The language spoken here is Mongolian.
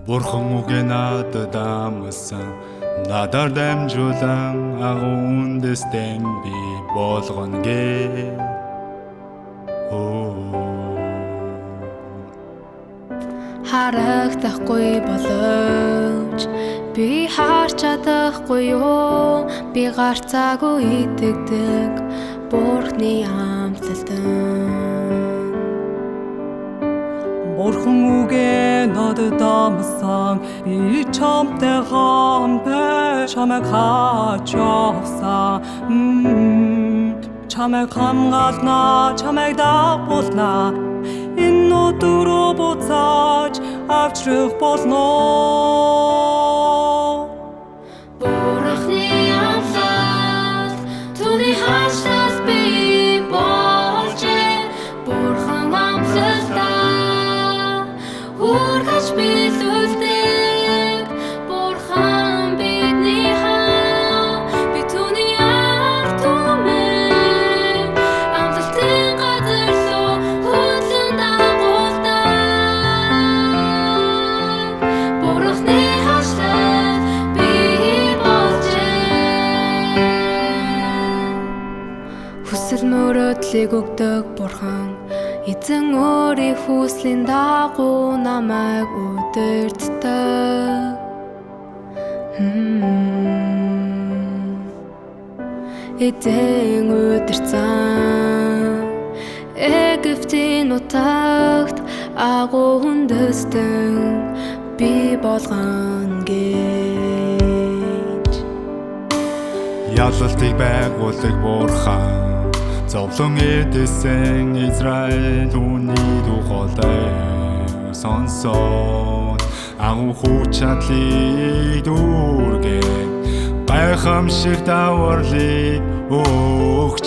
Бурхан үгээ надад амсан надаар дамжуулан агуундэстэм би болгоно гээ. Харагдахгүй боловч би харж чадахгүй юу? Би гарцаагүй итгэдэг Бурхны амлалтан. Бурхан үгээ надад амсан би чамтай хамт чамайг хааж явсан. Чамайг хамгаална, чамайг дагуулна. Энэ өдрөө буцааж авчрах болно. Бурхны амлалт түүний хаашлаас би болжээ. Бурхан амлалтаа хүргэж билүүлдэг. Бурхан бидний хаа би түүний ард түмэн амлалтын газар руу хөндлөн дагуулдаг. Бурхны хаашлаас би болжээ. Хүсэл мөрөөдлийг өгдөг Бурхан эзэн өөрийн хүслийн дагуу намайг удирддаг. Эзэн удирцсан Египтийн нутагт агуу үндэстэн би болгоно гэж. Ялалтыг байгуулдаг Бурхан зовлон эдсэн Израиль түүний тухайд сонсоод агуу хүч чадлыг дүүргэн гайхамшиг даваарлыг өгчээ.